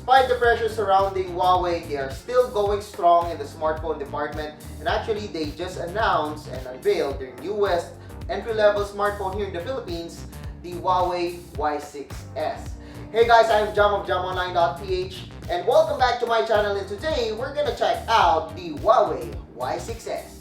despite the pressure surrounding Huawei, they are still going strong in the smartphone department. And actually, they just announced and unveiled their newest entry-level smartphone here in the Philippines, the Huawei Y6s. Hey guys, I'm Jam of JamOnline.ph and welcome back to my channel, and today we're gonna check out the Huawei Y6s.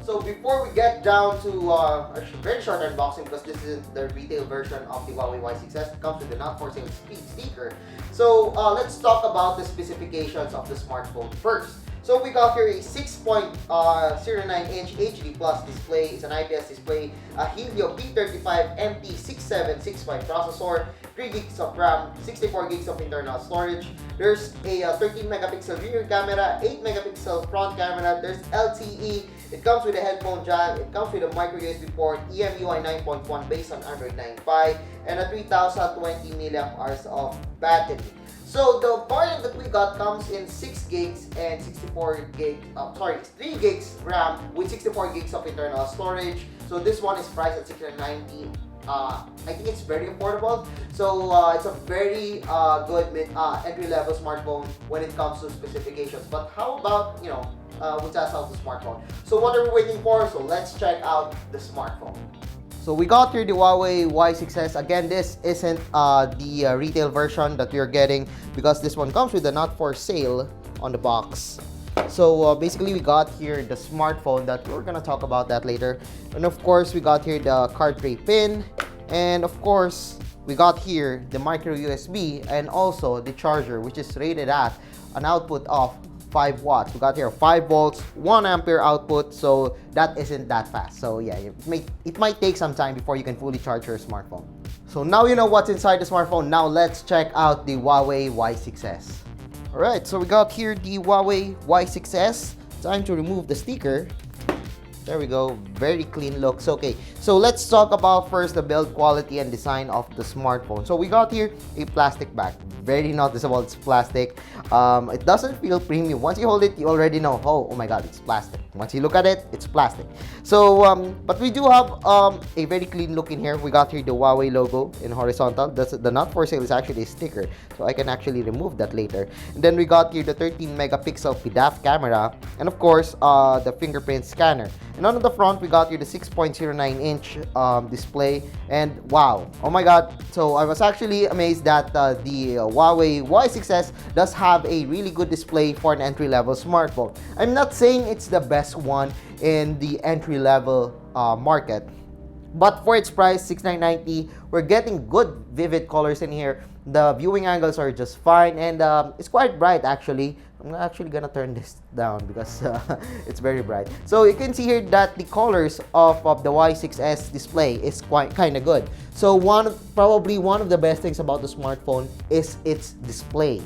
So before we get down to a very short unboxing, because this is the retail version of the Huawei Y6s, it comes with the not for sale sticker. So let's talk about the specifications of the smartphone first. So we got here a 6.09-inch HD Plus display. It's an IPS display, a Helio P35 MT6765 processor, 3 gigs of RAM, 64 gigs of internal storage. There's a 13 megapixel rear camera, 8 megapixel front camera. There's LTE. It comes with a headphone jack. It comes with a micro USB port, EMUI 9.1 based on Android 9 Pie, and a 3020 mAh of battery. So the variant that we got comes in 6 gigs and 64 gigs, 3 gigs RAM with 64 gigs of internal storage. So this one is priced at $690. I think it's very affordable. So it's a very good entry-level smartphone when it comes to specifications. But how about, we test out the smartphone. So what are we waiting for? So let's check out the smartphone. So we got here the Huawei Y6s. Again, this isn't the retail version that we're getting because this one comes with the not for sale on the box. So basically we got here the smartphone that we're gonna talk about that later. And of course we got here the card tray pin. And of course we got here the micro USB and also the charger, which is rated at an output of 5 watts. We got here 5 volts, 1 ampere output, so that isn't that fast. So yeah, it might take some time before you can fully charge your smartphone. So now you know what's inside the smartphone. Now let's check out the Huawei Y6s. Alright, so we got here the Huawei Y6s. Time to remove the sticker. There we go, very clean looks. Okay, so let's talk about first the build quality and design of the smartphone. So we got here a plastic bag. Very noticeable, it's plastic. It doesn't feel premium. Once you hold it, you already know, oh my god, it's plastic. Once you look at it, it's plastic. So, but we do have a very clean look in here. We got here the Huawei logo in horizontal. The not for sale is actually a sticker, so I can actually remove that later. And then we got here the 13 megapixel PDAF camera, and of course, the fingerprint scanner. And on the front, we got here the 6.09-inch display, and wow, oh my god. So I was actually amazed that the Huawei Y6s does have a really good display for an entry-level smartphone. I'm not saying it's the best one in the entry-level market, but for its price, $6,990, we're getting good vivid colors in here. The viewing angles are just fine, and it's quite bright actually. I'm actually gonna turn this down because it's very bright. So you can see here that the colors of the Y6s display is quite kind of good. So probably one of the best things about the smartphone is its display.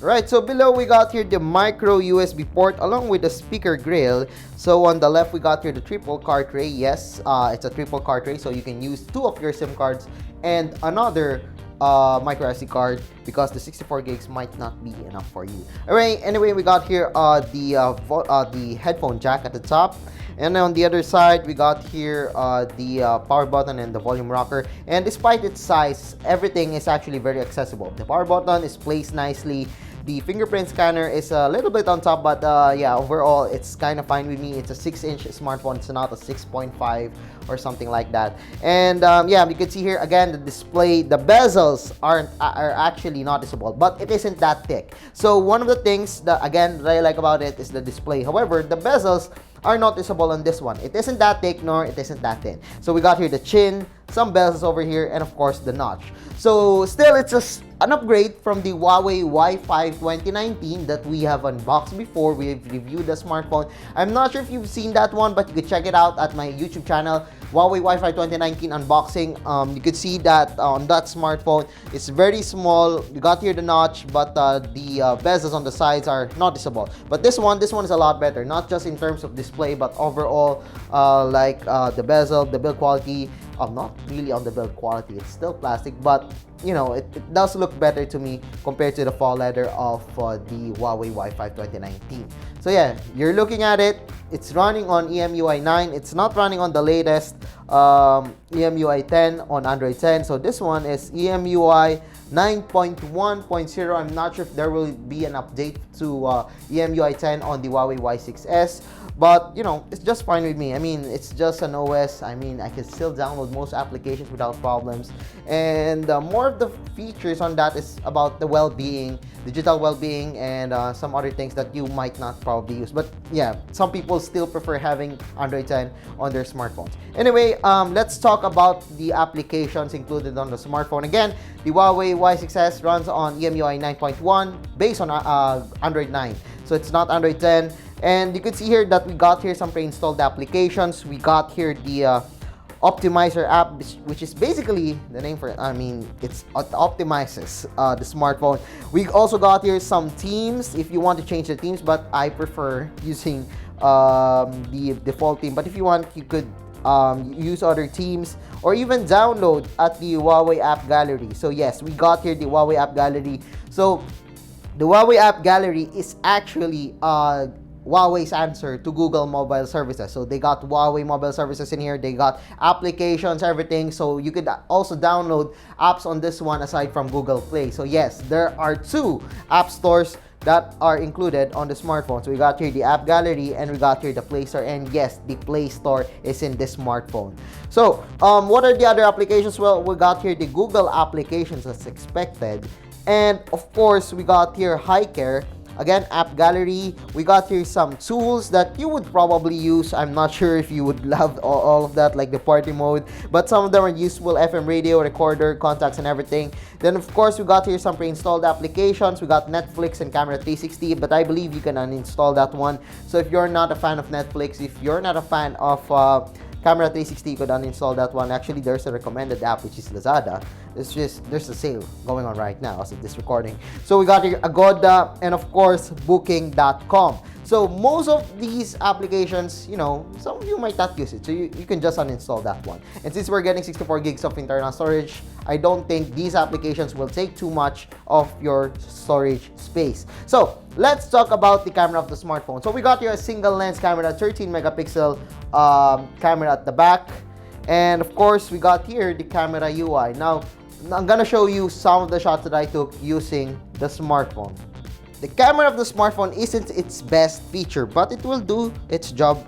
Right, so below we got here the micro USB port along with the speaker grill. So on the left we got here the triple card tray. Yes, it's a triple card tray, so you can use 2 of your SIM cards and another micro SD card because the 64 gigs might not be enough for you. Alright, anyway, we got here the headphone jack at the top. And on the other side, we got here the power button and the volume rocker. And despite its size, everything is actually very accessible. The power button is placed nicely. The fingerprint scanner is a little bit on top, but yeah, overall, it's kind of fine with me. It's a 6-inch smartphone. It's not a 6.5 or something like that. And yeah, you can see here again the display. The bezels are actually noticeable, but it isn't that thick. So one of the things that again I like about it is the display. However, the bezels are noticeable on this one. It isn't that thick nor it isn't that thin. So we got here the chin, some bezels over here, and of course the notch. So still, it's an upgrade from the Huawei Y5 2019 that we have unboxed before. We've reviewed the smartphone. I'm not sure if you've seen that one, but you could check it out at my YouTube channel, Huawei Wi-Fi 2019 unboxing. You could see that on that smartphone, it's very small. You got here the notch, but the bezels on the sides are noticeable. But this one is a lot better, not just in terms of display, but overall, the bezel, the build quality. Not really on the build quality, it's still plastic, but it does look better to me compared to the fall leather of the Huawei Y5 2019. So yeah, you're looking at it, it's running on EMUI 9. It's not running on the latest EMUI 10 on Android 10. So this one is EMUI 9.1.0. I'm not sure if there will be an update to EMUI 10 on the Huawei Y6s, but it's just fine with me. I mean, it's just an OS. I mean, I can still download most applications without problems, and more of the features on that is about the well-being, digital well-being, and some other things that you might not probably use. But yeah, some people still prefer having Android 10 on their smartphones. Anyway, let's talk about the applications included on the smartphone. Again, the Huawei Y6s runs on EMUI 9.1 based on Android 9. So it's not Android 10. And you can see here that we got here some pre-installed applications. We got here the Optimizer app, which is basically the name for it. I mean, it optimizes the smartphone. We also got here some themes if you want to change the themes, but I prefer using the default theme. But if you want, you could use other themes or even download at the Huawei app gallery. So yes, we got here the Huawei app gallery. So the Huawei app gallery is actually Huawei's answer to Google mobile services. So they got Huawei mobile services in here. They got applications, everything. So you could also download apps on this one aside from Google Play. So yes, there are 2 app stores that are included on the smartphone. So we got here the app gallery and we got here the Play Store. And yes, the Play Store is in this smartphone. So what are the other applications? Well, we got here the Google applications as expected. And of course, we got here HiCare. Again, app gallery. We got here some tools that you would probably use. I'm not sure if you would love all of that, like the party mode, but some of them are useful: FM radio, recorder, contacts, and everything. Then of course we got here some pre-installed applications. We got Netflix and Camera 360, but I believe you can uninstall that one. So if you're not a fan of Netflix, if you're not a fan of Camera 360, you could uninstall that one. Actually, there's a recommended app, which is Lazada. There's a sale going on right now as of this recording. So we got here Agoda and of course Booking.com. So most of these applications, some of you might not use it. So you can just uninstall that one. And since we're getting 64 gigs of internal storage, I don't think these applications will take too much of your storage space. So let's talk about the camera of the smartphone. So we got here a single lens camera, 13 megapixel camera at the back. And of course, we got here the camera UI. Now, I'm gonna show you some of the shots that I took using the smartphone. The camera of the smartphone isn't its best feature, but it will do its job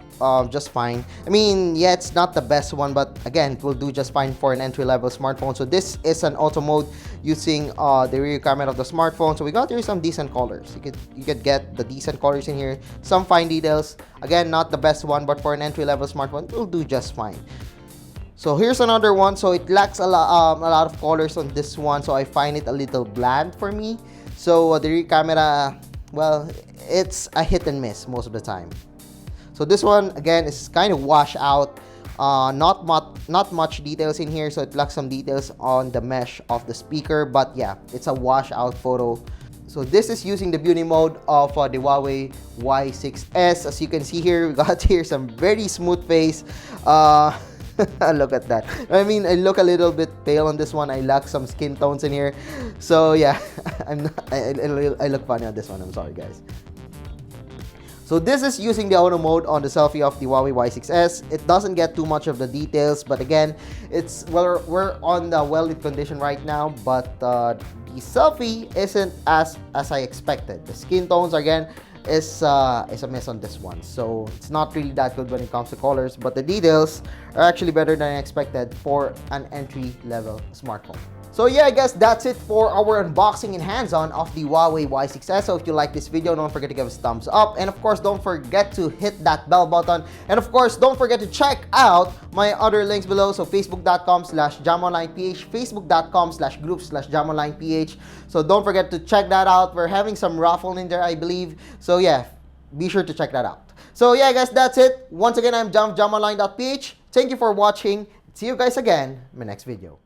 just fine. I mean, yeah, it's not the best one, but again, it will do just fine for an entry-level smartphone. So this is an auto mode using the rear camera of the smartphone. So we got here some decent colors. You could get the decent colors in here. Some fine details. Again, not the best one, but for an entry-level smartphone, it will do just fine. So here's another one. So it lacks a lot of colors on this one, so I find it a little bland for me. So the rear camera, well, it's a hit and miss most of the time. So this one again is kind of washed out. Not much details in here, so it lacks some details on the mesh of the speaker. But yeah, it's a washed out photo. So this is using the beauty mode of the Huawei Y6s. As you can see here, we got here some very smooth face. Look at that. I mean, I look a little bit pale on this one. I lack some skin tones in here. So yeah, I look funny on this one. I'm sorry, guys. So this is using the auto mode on the selfie of the Huawei Y6s. It doesn't get too much of the details, but again, we're on the well-lit condition right now, but the selfie isn't as I expected. The skin tones again is a miss on this one, so it's not really that good when it comes to colors, but the details are actually better than I expected for an entry-level smartphone. So yeah, I guess that's it for our unboxing and hands-on of the Huawei Y6s. So if you like this video, don't forget to give us a thumbs up. And of course, don't forget to hit that bell button. And of course, don't forget to check out my other links below. So facebook.com/jamonlineph, facebook.com/groups/jamonlineph. So don't forget to check that out. We're having some raffle in there, I believe. So yeah, be sure to check that out. So yeah, guys, that's it. Once again, I'm jamonline.ph. Thank you for watching. See you guys again in my next video.